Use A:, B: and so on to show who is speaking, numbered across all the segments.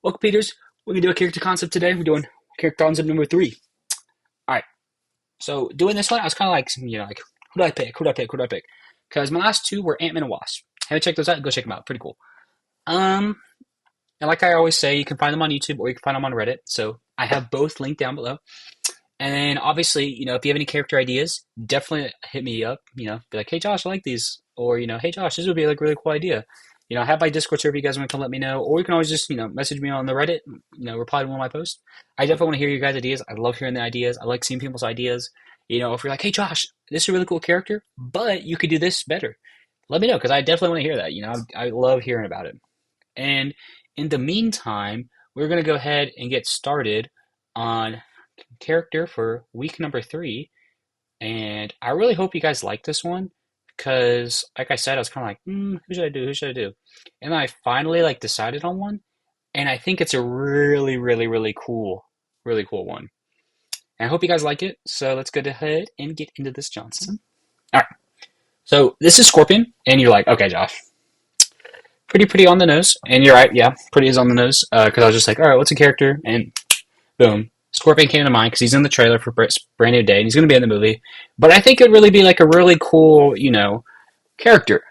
A: Welcome, Peters. We're gonna do a character concept today. We're doing character concept number 3. All right. So doing this one, I was kind of like, like who do I pick? Who do I pick? Who do I pick? Because my last two were Ant-Man and Wasp. Haven't checked those out? Go check them out. Pretty cool. Um, and like I always say, you can find them on YouTube or you can find them on Reddit. So I have both linked down below. And then obviously, if you have any character ideas, definitely hit me up. Be like, hey Josh, I like these, or hey Josh, this would be like a really cool idea. I have my Discord server. You guys want to come let me know, or you can always just message me on the Reddit. Reply to one of my posts. I definitely want to hear your guys' ideas. I love hearing the ideas. I like seeing people's ideas. If you're like, hey Josh, this is a really cool character, but you could do this better. Let me know because I definitely want to hear that. I love hearing about it. And in the meantime, we're gonna go ahead and get started on character for week number 3, and I really hope you guys like this one because, like I said, I was kind of like, who should I do? Who should I do? And then I finally decided on one, and I think it's a really, really, really cool one. And I hope you guys like it. So let's go ahead and get into this, Johnson. All right. So this is Scorpion, and you're like, okay, Josh, pretty on the nose, and you're right, yeah, pretty is on the nose. Because I was just like, all right, what's a character? And boom. Scorpion came to mind because he's in the trailer for Brand New Day and he's going to be in the movie. But I think it would really be like a really cool, character.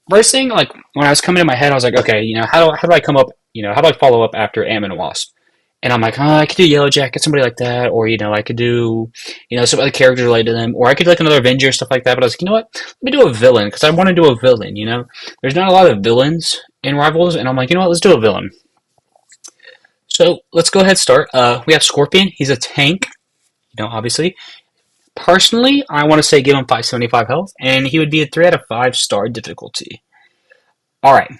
A: First thing, when I was coming to my head, I was like, okay, how do I come up, how do I follow up after Ant-Man and Wasp? And I'm like, I could do Yellow Jacket, somebody like that, or I could do, some other characters related to them, or I could do like another Avenger, stuff like that. But I was like, you know what? Let me do a villain because I want to do a villain. There's not a lot of villains in Rivals, and I'm like, you know what? Let's do a villain. So let's go ahead and start. We have Scorpion. He's a tank, obviously. Personally, I want to say give him 575 health, and he would be a 3 out of 5 star difficulty. All right.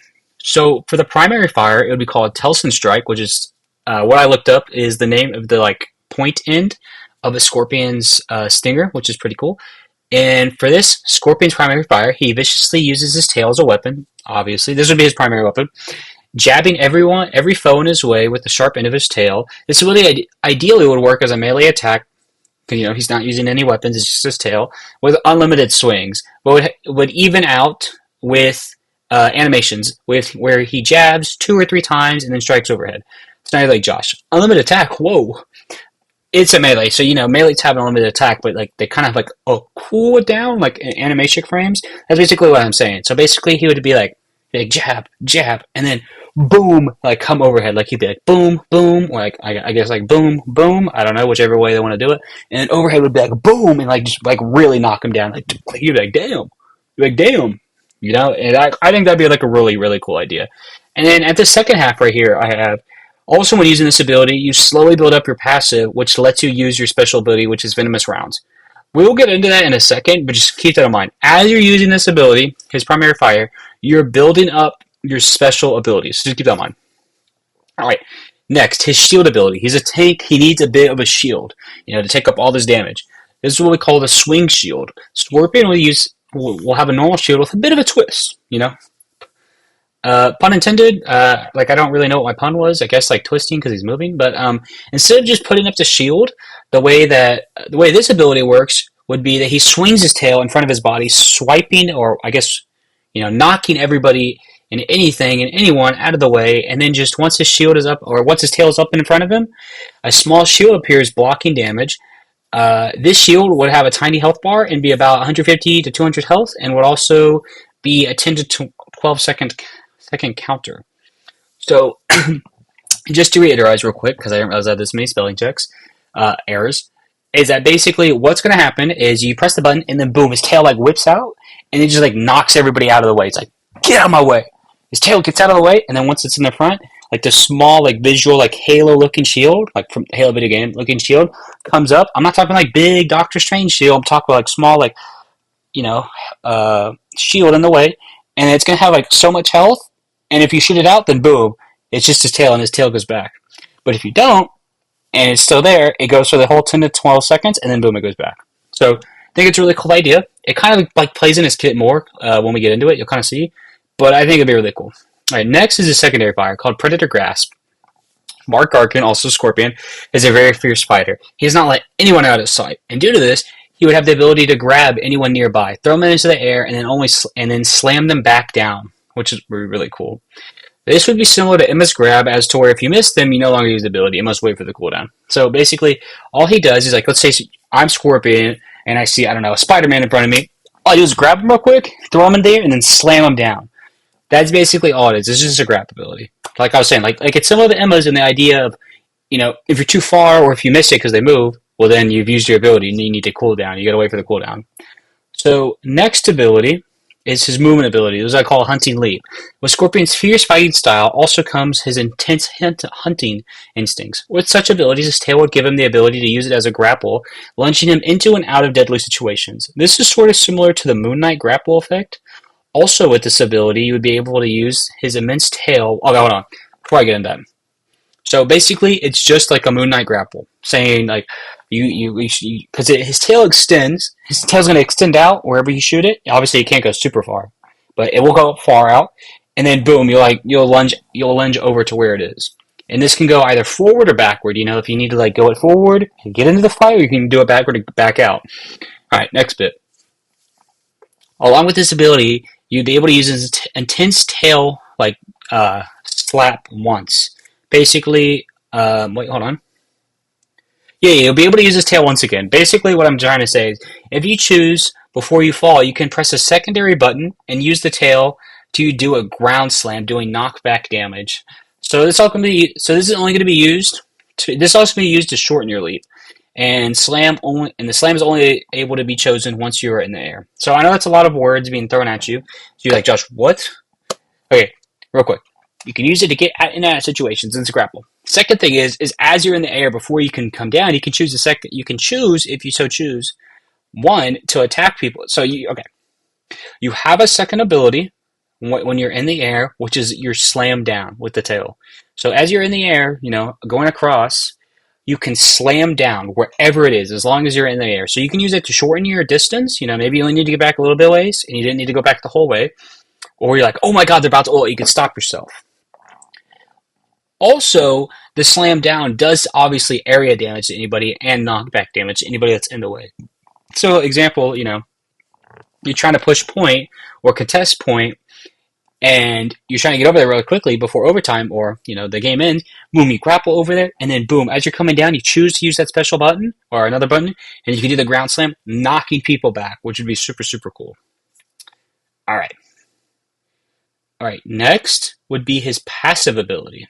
A: So for the primary fire, it would be called Telson Strike, which is what I looked up is the name of the point end of a Scorpion's stinger, which is pretty cool. And for this Scorpion's primary fire, he viciously uses his tail as a weapon. Obviously, this would be his primary weapon. Jabbing every foe in his way with the sharp end of his tail. This really ideally would work as a melee attack, because he's not using any weapons, it's just his tail, with unlimited swings, but would even out with animations, where he jabs 2 or 3 times and then strikes overhead. It's not like Josh. Unlimited attack, whoa. It's a melee, so melees have an unlimited attack, but they kind of cool it down, like in animation frames. That's basically what I'm saying. So basically he would be like jab, and then boom, come overhead. He'd be like boom, boom, or I guess boom, boom. I don't know, whichever way they want to do it. And then overhead would be like boom, and just really knock him down. You'd be like damn, And I think that'd be a really, really cool idea. And then at the second half right here, I have also when using this ability, you slowly build up your passive, which lets you use your special ability, which is Venomous Rounds. We will get into that in a second, but just keep that in mind. As you're using this ability, his primary fire, you're building up your special abilities. So just keep that in mind. Alright, next, his shield ability. He's a tank. He needs a bit of a shield, to take up all this damage. This is what we call the swing shield. Scorpion will have a normal shield with a bit of a twist, Pun intended. I don't really know what my pun was. I guess twisting because he's moving. But instead of just putting up the shield, the way this ability works would be that he swings his tail in front of his body, swiping, or I guess knocking everybody and anything and anyone out of the way. And then just once his shield is up, or once his tail is up in front of him, a small shield appears blocking damage. This shield would have a tiny health bar and be about 150 to 200 health, and would also be a 10 to 12 second counter. So, just to reiterate real quick, because I didn't realize I had this many spelling checks, errors, is that basically what's going to happen is you press the button and then boom, his tail whips out and it just knocks everybody out of the way. It's get out of my way. His tail gets out of the way, and then once it's in the front, the small visual Halo looking shield, from Halo video game looking shield, comes up. I'm not talking big Doctor Strange shield. I'm talking small shield in the way, and it's going to have so much health. And if you shoot it out, then boom, it's just his tail, and his tail goes back. But if you don't, and it's still there, it goes for the whole 10 to 12 seconds, and then boom, it goes back. So I think it's a really cool idea. It kind of plays in his kit more when we get into it. You'll kind of see. But I think it'd be really cool. All right, next is a secondary fire called Predator Grasp. Mark Garkin, also Scorpion, is a very fierce fighter. He does not let anyone out of sight. And due to this, he would have the ability to grab anyone nearby, throw them into the air, and then slam them back down, which is really cool. This would be similar to Emma's grab, as to where if you miss them, you no longer use the ability. You must wait for the cooldown. So basically, all he does is like, let's say I'm Scorpion and I see, I don't know, a Spider-Man in front of me. All I do is grab him real quick, throw him in there, and then slam him down. That's basically all it is. It's just a grab ability. Like I was saying, like it's similar to Emma's in the idea of, if you're too far or if you miss it because they move, well then you've used your ability and you need to cool down. You got to wait for the cooldown. So next ability is his movement ability. This is what I call Hunting Leap. With Scorpion's fierce fighting style also comes his intense hunting instincts. With such abilities, his tail would give him the ability to use it as a grapple, launching him into and out of deadly situations. This is sort of similar to the Moon Knight grapple effect. Also with this ability, you would be able to use his immense tail. Oh, hold on. Before I get into that. So basically, it's just like a Moon Knight grapple, saying like because his tail extends. His tail's going to extend out wherever you shoot it. Obviously, it can't go super far, but it will go far out, and then boom, you'll lunge over to where it is. And this can go either forward or backward. If you need to like go it forward and get into the fight, or you can do it backward and back out. All right, next bit. Along with this ability, you'd be able to use his intense tail like slap once. Basically, wait, hold on. Yeah, you'll be able to use his tail once again. Basically, what I'm trying to say is, if you choose before you fall, you can press a secondary button and use the tail to do a ground slam, doing knockback damage. So this is only going to be used. This is also going to be used to shorten your leap, and the slam is only able to be chosen once you are in the air. So I know that's a lot of words being thrown at you. So you're like, Josh, what? Okay, real quick. You can use it to get in and out of situations and to grapple. Second thing is as you're in the air before you can come down, you can choose You can choose, if you so choose, one to attack people. So you have a second ability when you're in the air, which is your slam down with the tail. So as you're in the air, going across, you can slam down wherever it is, as long as you're in the air. So you can use it to shorten your distance. Maybe you only need to get back a little bit ways, and you didn't need to go back the whole way. Or you're like, oh my god, they're about to ult. You can stop yourself. Also, the slam down does obviously area damage to anybody and knockback damage to anybody that's in the way. So, example, you're trying to push point or contest point, and you're trying to get over there really quickly before overtime or, the game ends. Boom, you grapple over there, and then boom, as you're coming down, you choose to use that special button or another button, and you can do the ground slam, knocking people back, which would be super, super cool. All right, next would be his passive ability.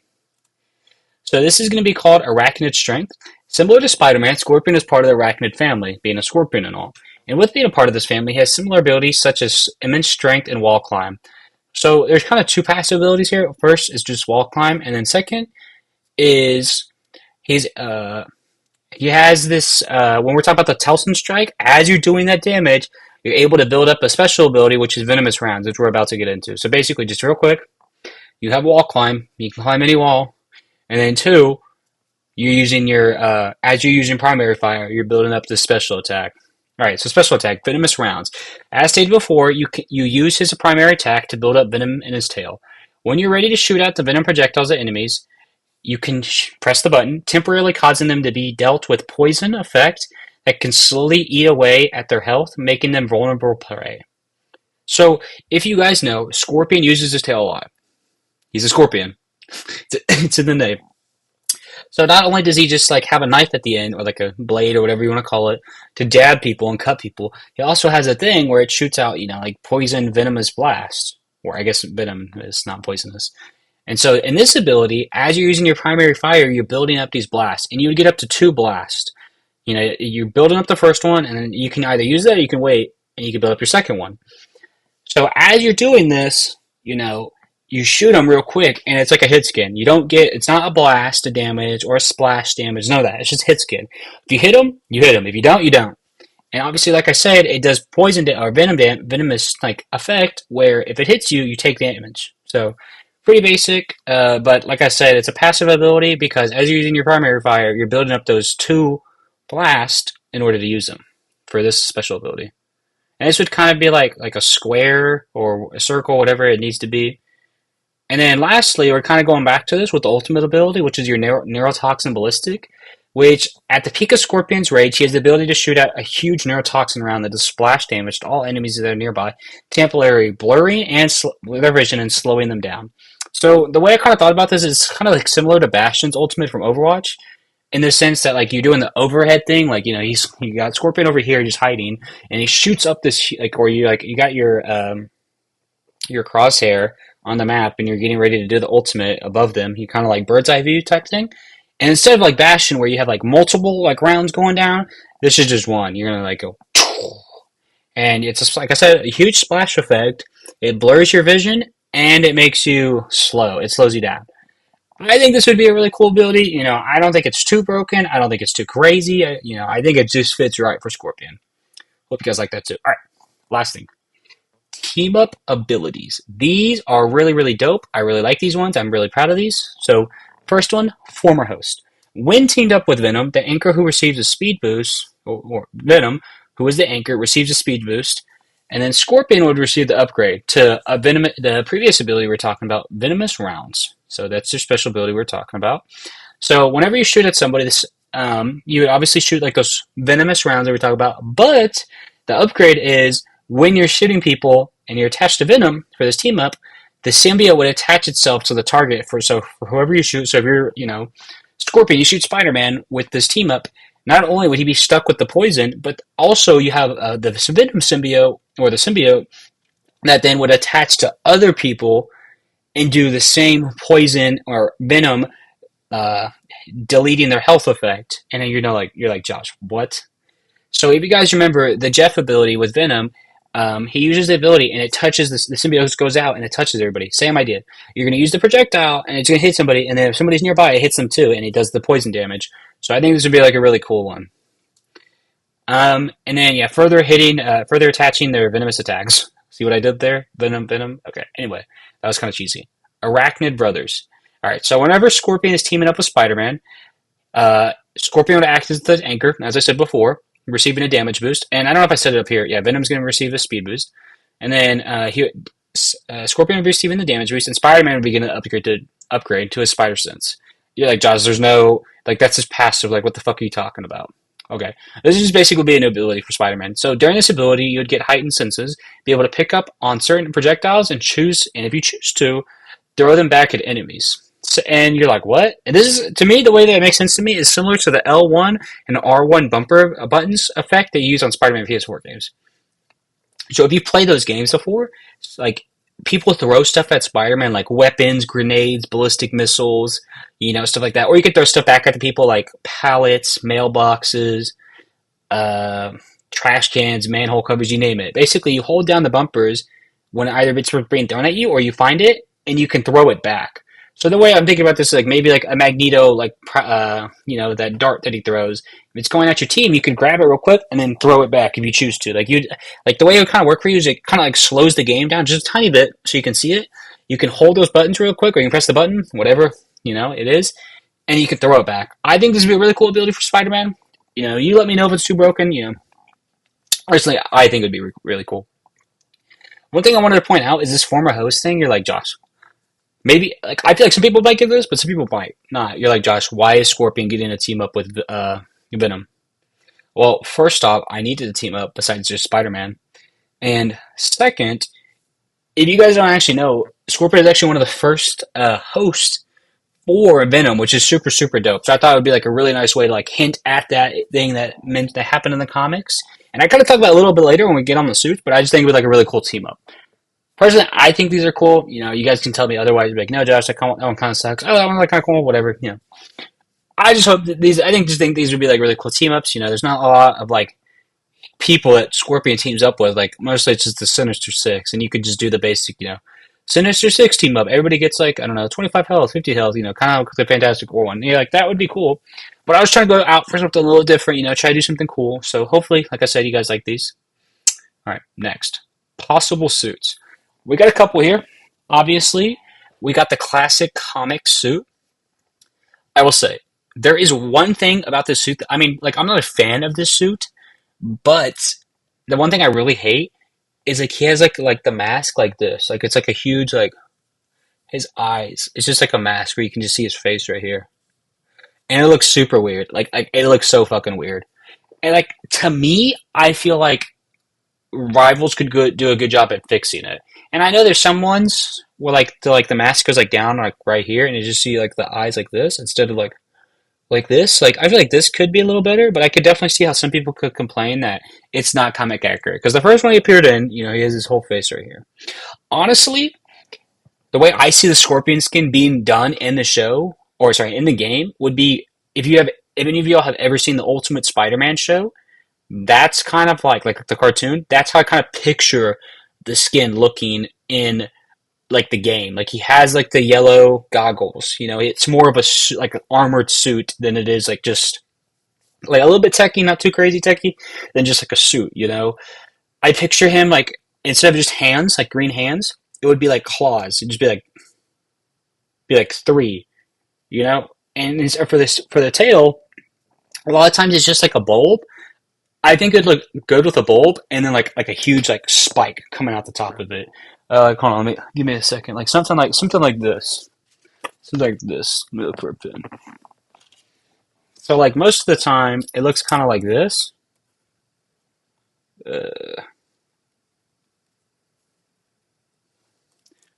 A: So this is going to be called Arachnid Strength. Similar to Spider-Man, Scorpion is part of the Arachnid family, being a scorpion and all. And with being a part of this family, he has similar abilities such as immense strength and wall climb. So there's kind of two passive abilities here. First is just wall climb, and then second is he has this, when we're talking about the Telsum Strike, as you're doing that damage, you're able to build up a special ability, which is Venomous Rounds, which we're about to get into. So basically, just real quick, you have wall climb. You can climb any wall. And then two, you're using as you're using primary fire, you're building up this special attack. All right, so special attack, Venomous Rounds. As stated before, you use his primary attack to build up venom in his tail. When you're ready to shoot out the venom projectiles at enemies, you can press the button, temporarily causing them to be dealt with poison effect that can slowly eat away at their health, making them vulnerable prey. So, if you guys know, Scorpion uses his tail a lot. He's a scorpion. It's in the name. So not only does he just like have a knife at the end, or like a blade, or whatever you want to call it, to jab people and cut people, he also has a thing where it shoots out, like poison venomous blast. Or I guess venom is not poisonous. And so in this ability, as you're using your primary fire, you're building up these blasts. And you would get up to 2 blasts. You're building up the first one, and then you can either use that or you can wait, and you can build up your second one. So as you're doing this, you shoot them real quick, and it's like a hit skin. It's not a blast to damage or a splash damage, none of that. It's just hit skin. If you hit them, you hit them. If you don't, you don't. And obviously, like I said, it does poison or venomous like effect, where if it hits you, you take damage. So pretty basic, but like I said, it's a passive ability because as you're using your primary fire, you're building up those 2 blasts in order to use them for this special ability. And this would kind of be like a square or a circle, whatever it needs to be. And then lastly, we're kind of going back to this with the ultimate ability, which is your Neurotoxin Ballistic, which at the peak of Scorpion's Rage, he has the ability to shoot out a huge neurotoxin round that does splash damage to all enemies that are nearby, temporarily blurring and their vision and slowing them down. So the way I kind of thought about this is kind of like similar to Bastion's ultimate from Overwatch, in the sense that like you're doing the overhead thing, like you got Scorpion over here just hiding, and he shoots up this like, or you got your crosshair on the map, and you're getting ready to do the ultimate above them. You kind of like bird's eye view type thing, and instead of like Bastion where you have like multiple like rounds going down, this is just one. You're gonna like go, and it's just, like I said, a huge splash effect. It blurs your vision and it makes you slow. It slows you down. I think this would be a really cool ability. I don't think it's too broken. I don't think it's too crazy. I think it just fits right for Scorpion. Hope you guys like that too. All right, last thing. Team up abilities. These are really, really dope. I really like these ones. I'm really proud of these. So, first one, former host. When teamed up with Venom, the anchor who receives a speed boost, or Venom, who is the anchor, receives a speed boost, and then Scorpion would receive the upgrade to the previous ability we are talking about, Venomous Rounds. So that's their special ability we're talking about. So whenever you shoot at somebody, you would obviously shoot like those venomous rounds that we talk about. But the upgrade is when you're shooting people and you're attached to Venom for this team up, the symbiote would attach itself to the target for whoever you shoot. So if you're Scorpion, you shoot Spider-Man with this team up. Not only would he be stuck with the poison, but also you have the Venom symbiote or the symbiote that then would attach to other people and do the same poison or venom, uh, deleting their health effect. And then you're like Josh, what? So if you guys remember the Jeff ability with Venom, he uses the ability and it touches the symbiote goes out and it touches everybody. Same idea. You're going to use the projectile and it's going to hit somebody, and then if somebody's nearby, it hits them too, and it does the poison damage. So I think this would be like a really cool one. And then yeah, further attaching their venomous attacks. See what I did there? Venom, venom. Okay. Anyway, that was kind of cheesy. Arachnid Brothers. All right. So whenever Scorpion is teaming up with Spider-Man, Scorpion would act as the anchor, as I said before, receiving a damage boost. And I don't know if I said it up here. Yeah, Venom's going to receive a speed boost, and then Scorpion would be receiving the damage boost, and Spider-Man would be getting to upgrade to his Spider Sense. You're like, Josh, there's no like that's just passive. Like, what the fuck are you talking about? Okay, this is just basically be a new ability for Spider-Man. So during this ability, you would get heightened senses, be able to pick up on certain projectiles and choose, and if you choose to, throw them back at enemies. So, and you're like, what? And this is, to me, the way that it makes sense to me is similar to the L1 and R1 bumper buttons effect they use on Spider-Man PS4 games. So if you play those games before, like people throw stuff at Spider-Man, like weapons, grenades, ballistic missiles, stuff like that. Or you could throw stuff back at the people like pallets, mailboxes, uh, trash cans, manhole covers, you name it. Basically, you hold down the bumpers when either it's being thrown at you or you find it and you can throw it back. So the way I'm thinking about this is like maybe like a Magneto, like that dart that he throws. If it's going at your team, you can grab it real quick and then throw it back if you choose to. Like the way it would kind of work for you is it kind of like slows the game down just a tiny bit so you can see it. You can hold those buttons real quick, or you can press the button, whatever it is, and you can throw it back. I think this would be a really cool ability for Spider-Man. You let me know if it's too broken. Personally, I think it would be really cool. One thing I wanted to point out is this former host thing. You're like, Josh, maybe like I feel like some people might get this, but some people might not. You're like, Josh, why is Scorpion getting a team up with Venom? Well, first off, I needed a team up besides just Spider-Man, and second, if you guys don't actually know, Scorpion is actually one of the first hosts for Venom, which is super super dope. So I thought it would be like a really nice way to like hint at that thing that happened in the comics. And I kind of talk about it a little bit later when we get on the suits, but I just think it would be like a really cool team up. Personally, I think these are cool. You guys can tell me otherwise. Be like, no, Josh, that one kind of sucks. Oh, that one's like kind of cool. Whatever. I just hope that these. I think these would be like really cool team ups. There's not a lot of like people that Scorpion teams up with. Like mostly it's just the Sinister Six, and you could just do the basic, Sinister Six team up. Everybody gets like I don't know, 25 health, 50 health. Kind of like the Fantastic Four one. Like that would be cool. But I was trying to go out for something a little different. Try to do something cool. So hopefully, like I said, you guys like these. All right, next possible suits. We got a couple here. Obviously, we got the classic comic suit. I will say, there is one thing about this suit I mean, like, I'm not a fan of this suit, but the one thing I really hate is, like, he has, like the mask like this. Like, it's like a huge, like, his eyes. It's just like a mask where you can just see his face right here. And it looks super weird. Like it looks so fucking weird. And, like, to me, I feel like Rivals could do a good job at fixing it. And I know there's some ones where the mask goes like down like right here, and you just see like the eyes like this instead of like this. Like I feel like this could be a little better, but I could definitely see how some people could complain that it's not comic accurate. Because the first one he appeared in, he has his whole face right here. Honestly, the way I see the Scorpion skin being done in the show, or sorry, in the game, would be if any of y'all have ever seen the Ultimate Spider-Man show, that's kind of like the cartoon. That's how I kind of picture the skin looking in like the game. Like he has like the yellow goggles. It's more of a like an armored suit than it is like just like a little bit techie, not too crazy techie, than just like a suit. I picture him like instead of just hands, like green hands, it would be like claws. It'd just be like three. And for the tail, a lot of times it's just like a bulb. I think it'd look good with a bulb and then like a huge like spike coming out the top of it. Hold on, give me a second. Like something like this. Something like this. Let me look for a pin. So like most of the time, it looks kind of like this.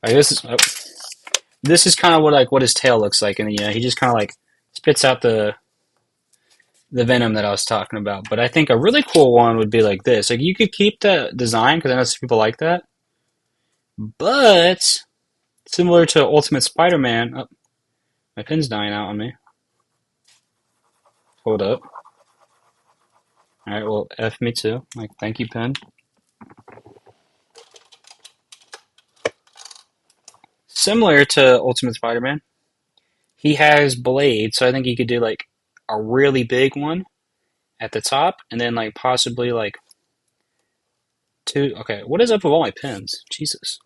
A: Like this is kind of what his tail looks like, and he just kind of like spits out the venom that I was talking about. But I think a really cool one would be like this. Like you could keep the design because I know some people like that, but similar to Ultimate Spider-Man. Oh, my pin's dying out on me. Hold up. All right, well, F me too. Like, thank you, pin. Similar to Ultimate Spider-Man, he has blades, so I think he could do like a really big one at the top, and then like possibly like two. Okay, what is up with all my pins? Jesus.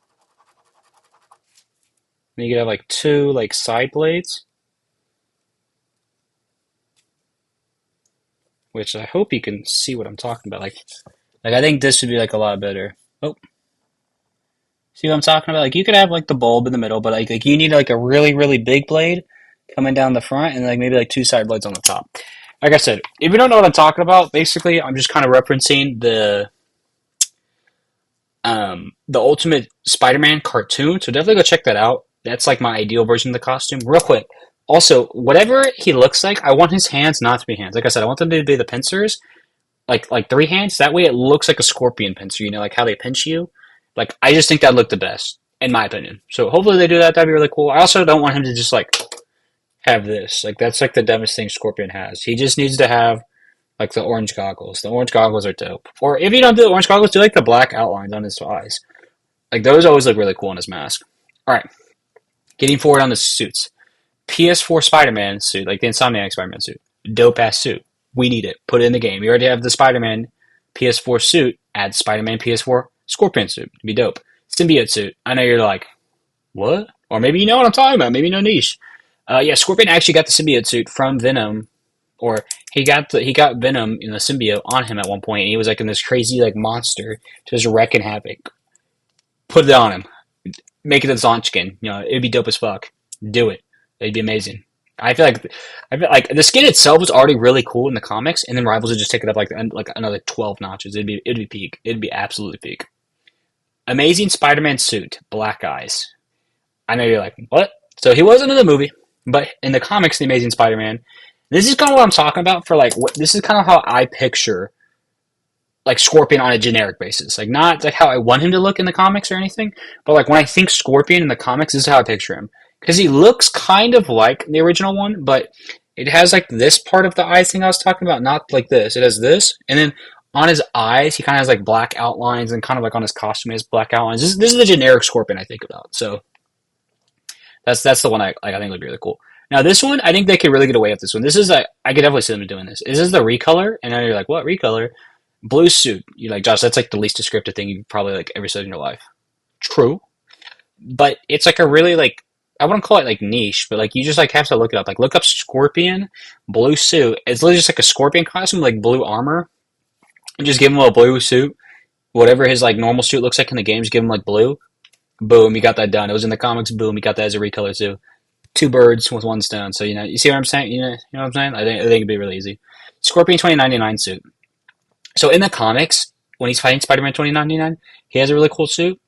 A: And you could have like two like side blades, which I hope you can see what I'm talking about. Like I think this would be like a lot better. Oh, see what I'm talking about? Like you could have like the bulb in the middle, but like you need like a really really big blade coming down the front, and like maybe like two side blades on the top. Like I said, if you don't know what I'm talking about, basically I'm just kind of referencing the Ultimate Spider-Man cartoon. So definitely go check that out. That's like my ideal version of the costume. Real quick. Also, whatever he looks like, I want his hands not to be hands. Like I said, I want them to be the pincers, like three hands. That way, it looks like a scorpion pincer. Like how they pinch you. Like I just think that'd look the best, in my opinion. So hopefully they do that. That'd be really cool. I also don't want him to just like have this. Like that's like the dumbest thing Scorpion has. He just needs to have like the orange goggles. The orange goggles are dope. Or if you don't do the orange goggles, do like the black outlines on his eyes. Like those always look really cool on his mask. All right, getting forward on the suits. PS4 Spider-Man suit, like the Insomniac Spider-Man suit, dope ass suit. We need it. Put it in the game. You already have the Spider-Man PS4 suit. Add Spider-Man PS4 Scorpion suit. It'd be dope. Symbiote suit. I know you're like, what? Or maybe you know what I'm talking about. Maybe you know niche. Yeah, Scorpion actually got the symbiote suit from Venom, or he got Venom in the symbiote on him at one point, and he was like in this crazy like monster just wrecking havoc. Put it on him. Make it a Zonchkin. It'd be dope as fuck. Do it. It'd be amazing. I feel like the skin itself was already really cool in the comics, and then Rivals would just take it up like another 12 notches. It'd be peak. It'd be absolutely peak. Amazing Spider-Man suit, black eyes. I know you're like, what? So he wasn't in the movie, but in the comics, The Amazing Spider-Man, this is kind of what I'm talking about for like this is kind of how I picture like Scorpion on a generic basis. Like not like how I want him to look in the comics or anything, but like when I think Scorpion in the comics, this is how I picture him. Because he looks kind of like the original one, but it has like this part of the eye thing I was talking about, not like this. It has this, and then on his eyes, he kind of has like black outlines, and kind of like on his costume, he has black outlines. This is the generic Scorpion I think about. So that's the one I think would be really cool. Now this one, I think they could really get away with this one. This is I could definitely see them doing this. This is the recolor, and now you're like, what recolor? Blue suit. You're like, Josh, that's like the least descriptive thing you've probably like ever said in your life. True, but it's like a really like I wouldn't call it like niche, but like you just like have to look it up. Like look up Scorpion blue suit. It's literally just like a Scorpion costume, like blue armor, and just give him a blue suit. Whatever his like normal suit looks like in the games, give him like blue. Boom, you got that done. It was in the comics. Boom, you got that as a recolor too. Two birds with one stone. So you see what I'm saying? You know what I'm saying? I think it'd be really easy. Scorpion 2099 suit. So in the comics, when he's fighting Spider-Man 2099. He has a really cool suit.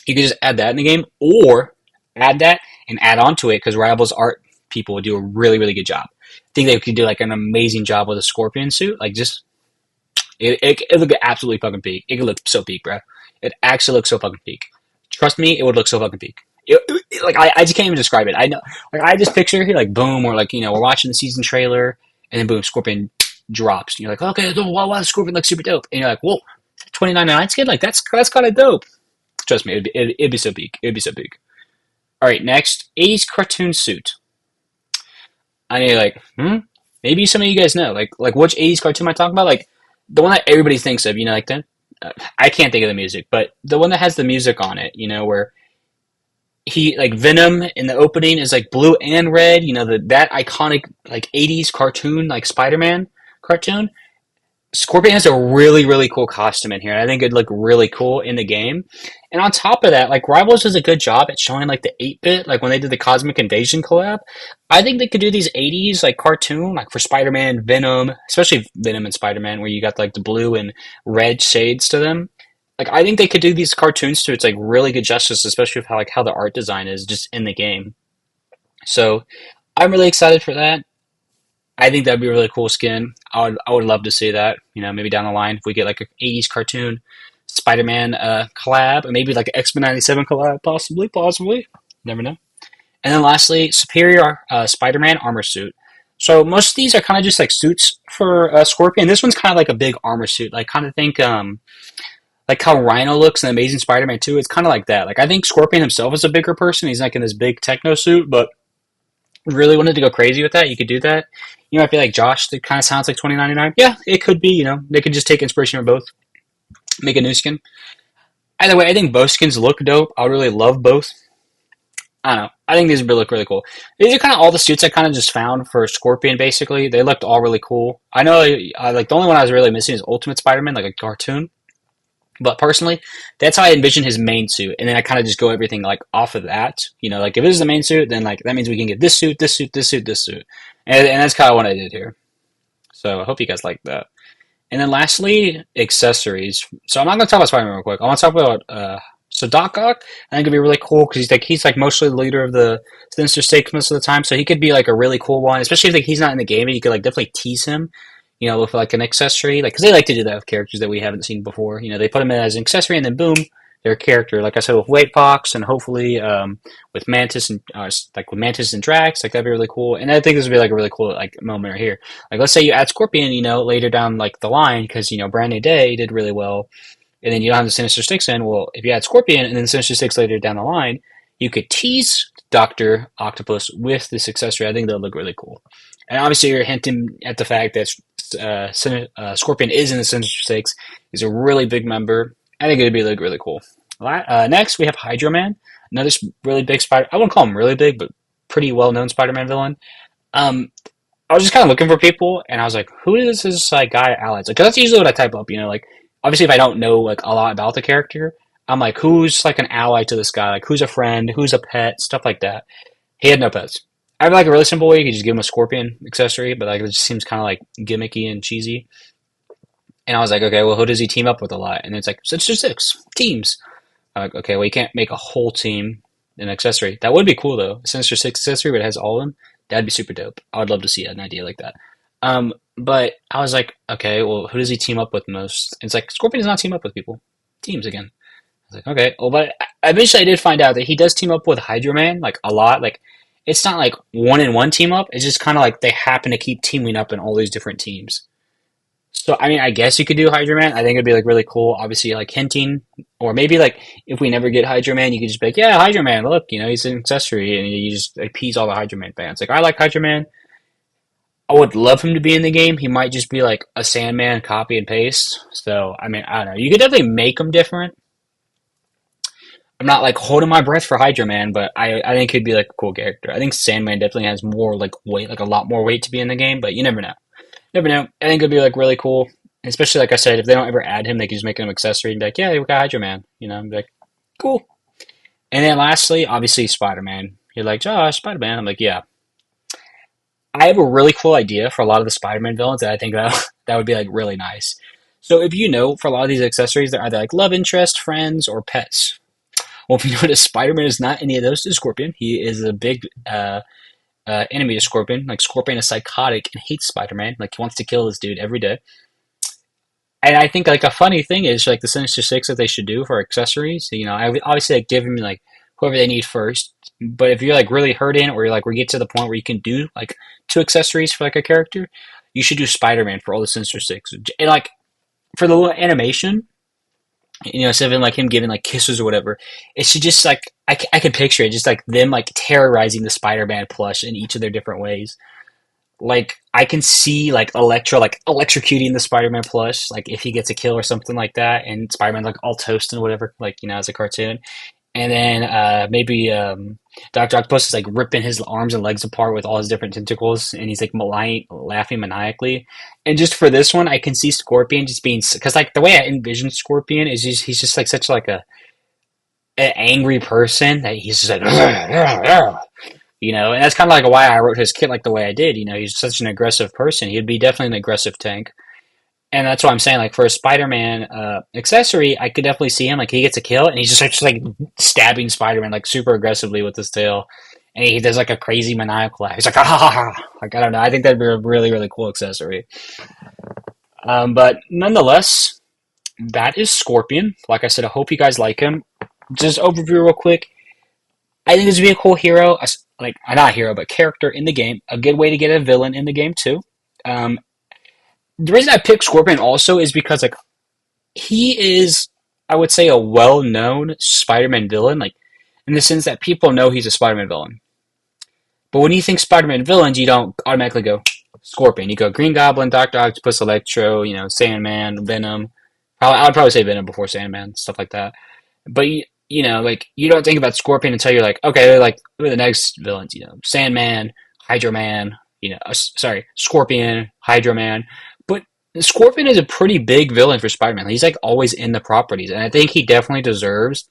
A: You could just add that in the game, or add that and add on to it because Rivals art people would do a really, really good job. I think they could do like an amazing job with a Scorpion suit. Like just it look absolutely fucking peak. It could look so peak, bro. It actually looks so fucking peak. Trust me, it would look so fucking peak. Like I just can't even describe it. I know, like I just picture here, like boom, or like we're watching the season trailer, and then boom, Scorpion drops. And you're like, okay, wow, Scorpion looks super dope, and you're like, whoa, 29.9 skin, like that's kind of dope. Trust me, it'd be so big. It'd be so big. All right, next, 80s cartoon suit. I mean, like, maybe some of you guys know, like which 80s cartoon am I talking about? Like the one that everybody thinks of, like that. I can't think of the music, but the one that has the music on it, where he like Venom in the opening is like blue and red. That iconic like 80s cartoon, like Spider-Man cartoon. Scorpion has a really, really cool costume in here. And I think it'd look really cool in the game. And on top of that, like Rivals does a good job at showing like the 8-bit, like when they did the Cosmic Invasion collab. I think they could do these 80s like cartoon, like for Spider-Man, Venom, especially Venom and Spider-Man, where you got like the blue and red shades to them. Like I think they could do these cartoons to its like really good justice, especially with how the art design is just in the game. So I'm really excited for that. I think that'd be a really cool skin. I would love to see that. Maybe down the line if we get like an '80s cartoon Spider-Man collab, or maybe like an X-Men '97 collab, possibly. Never know. And then lastly, Superior Spider-Man armor suit. So most of these are kind of just like suits for Scorpion. This one's kind of like a big armor suit. Like kind of think like how Rhino looks in Amazing Spider-Man 2. It's kind of like that. Like I think Scorpion himself is a bigger person. He's like in this big techno suit, but really wanted to go crazy with that, you could do that. I feel like Josh, that kind of sounds like 2099. Yeah, it could be. They could just take inspiration from both, make a new skin. Either way, I think both skins look dope. I really love both. I don't know. I think these would look really cool. These are kind of all the suits I kind of just found for Scorpion. Basically, they looked all really cool. I know, like the only one I was really missing is Ultimate Spider-Man, like a cartoon. But personally, that's how I envision his main suit, and then I kind of just go everything like off of that. Like if this is the main suit, then like that means we can get this suit, this suit, this suit, this suit, and that's kind of what I did here. So I hope you guys like that. And then lastly, accessories. So I'm not going to talk about Spider-Man real quick. I want to talk about so Doc Ock. I think it'd be really cool because he's like mostly the leader of the Sinister Six most of the time, so he could be like a really cool one, especially if like, he's not in the game. And you could like definitely tease him with like an accessory, like because they like to do that with characters that we haven't seen before. They put them in as an accessory, and then boom, their character. Like I said with Wade Fox, and hopefully with Mantis and like with Mantis and Drax, like that'd be really cool. And I think this would be like a really cool like moment right here. Like let's say you add Scorpion, later down like the line because Brand New Day did really well, and then you don't have the Sinister Six in. Well, if you add Scorpion and then Sinister Six later down the line, you could tease Doctor Octopus with this accessory. I think that would look really cool. And obviously, you're hinting at the fact that Scorpion is in the Sinister Six. He's a really big member. I think it would be like really cool. Next, we have Hydro Man, another really big spider. I wouldn't call him really big, but pretty well-known Spider-Man villain. I was just kind of looking for people, and I was like, who is this like guy allies? Because that's usually what I type up. Like obviously, if I don't know like a lot about the character, I'm like, who's like an ally to this guy? Like who's a friend? Who's a pet? Stuff like that. He had no pets. I have like a really simple way. You could just give him a Scorpion accessory, but like it just seems kind of like gimmicky and cheesy. And I was like, okay, well, who does he team up with a lot? And it's like Sinister Six teams. I'm like, okay, well, you can't make a whole team an accessory. That would be cool though. A Sinister Six accessory, but it has all of them. That'd be super dope. I would love to see an idea like that. But I was like, okay, well, who does he team up with most? And it's like Scorpion does not team up with people. Teams again. I was like, okay. Well, but eventually I did find out that he does team up with Hydro Man like a lot. Like it's not like one team up. It's just kind of like they happen to keep teaming up in all these different teams. So I mean, I guess you could do Hydro Man. I think it'd be like really cool. Obviously, like hinting, or maybe like if we never get Hydro Man, you could just be like, yeah, Hydro Man. Look, he's an accessory, and you just appease all the Hydro Man fans. Like I like Hydro Man. I would love him to be in the game. He might just be like a Sandman copy and paste. So I mean, I don't know. You could definitely make him different. I'm not like holding my breath for Hydro Man, but I think he'd be like a cool character. I think Sandman definitely has more like weight, like a lot more weight to be in the game, but you never know. Never know. I think it'd be like really cool. Especially like I said, if they don't ever add him, they can just make him an accessory and be like, yeah, we got Hydro Man. And be like, cool. And then lastly, obviously Spider Man. You're like, Josh, Spider Man. I'm like, yeah. I have a really cool idea for a lot of the Spider Man villains that I think that that would be like really nice. So if you know, for a lot of these accessories, they're either like love interest, friends, or pets. Well, if you notice, Spider-Man is not any of those to Scorpion. He is a big enemy to Scorpion. Like Scorpion is psychotic and hates Spider-Man. Like he wants to kill this dude every day. And I think like a funny thing is like the Sinister Six that they should do for accessories. You know, I would obviously like give them like whoever they need first. But if you're like really hurting, or you're like we get to the point where you can do like two accessories for like a character, you should do Spider-Man for all the Sinister Six. And like for the little animation, you know, instead of like him giving like kisses or whatever, it should just like I can picture it just like them like terrorizing the Spider-Man plush in each of their different ways. Like I can see like Electro like electrocuting the Spider-Man plush, like if he gets a kill or something like that, and Spider-Man's like all toast and whatever, like you know, as a cartoon. And then maybe Doctor Octopus is like ripping his arms and legs apart with all his different tentacles, and he's like laughing maniacally. And just for this one, I can see Scorpion just being because like the way I envision Scorpion is he's just like such like a an angry person that he's just like you know, and that's kind of like why I wrote his kit like the way I did. You know, he's such an aggressive person. He'd be definitely an aggressive tank. And that's what I'm saying. Like for a Spider-Man accessory, I could definitely see him. Like he gets a kill, and he's just like stabbing Spider-Man like super aggressively with his tail, and he does like a crazy maniacal laugh. He's like, ah, ha, ha, ha. Like I don't know. I think that'd be a really really cool accessory. But nonetheless, that is Scorpion. Like I said, I hope you guys like him. Just overview real quick. I think this would be a cool hero, like not hero, but character in the game. A good way to get a villain in the game too. Um, the reason I picked Scorpion also is because like he is, I would say, a well-known Spider-Man villain, like in the sense that people know he's a Spider-Man villain. But when you think Spider-Man villains, you don't automatically go Scorpion. You go Green Goblin, Doctor Octopus, Electro, you know, Sandman, Venom. I would probably say Venom before Sandman, stuff like that. But you know, like you don't think about Scorpion until you're like, okay, like who are the next villains? You know, Sandman, Hydro Man. You know, sorry, Scorpion, Hydro Man. But Scorpion is a pretty big villain for Spider-Man. He's like always in the properties, and I think he definitely deserves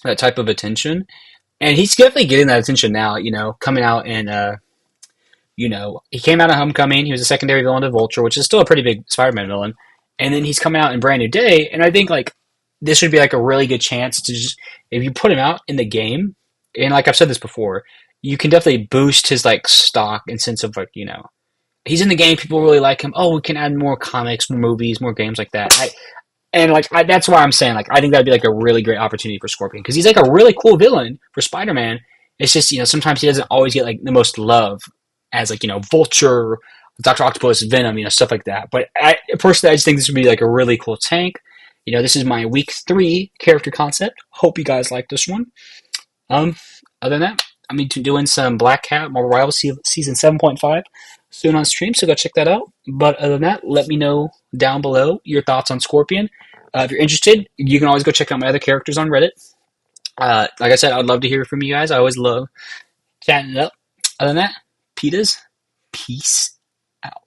A: that type of attention. And he's definitely getting that attention now. You know, coming out and you know, he came out of Homecoming. He was a secondary villain to Vulture, which is still a pretty big Spider-Man villain. And then he's coming out in Brand New Day, and I think like this would be like a really good chance to just if you put him out in the game, and like I've said this before, you can definitely boost his like stock and sense of like you know he's in the game. People really like him. Oh, we can add more comics, more movies, more games like that. That's why I'm saying like I think that'd be like a really great opportunity for Scorpion because he's like a really cool villain for Spider-Man. It's just you know sometimes he doesn't always get like the most love as like you know Vulture, Doctor Octopus, Venom, you know stuff like that. But personally, I just think this would be like a really cool tank. You know, this is my week 3 character concept. Hope you guys like this one. Um, Other than that, I'm doing some Black Cat Marvel Rivals season 7.5 soon on stream, so go check that out. But other than that, let me know down below your thoughts on Scorpion. If you're interested, you can always go check out my other characters on Reddit. Like I said, I'd love to hear from you guys. I always love chatting it up. Other than that, Petas, peace out.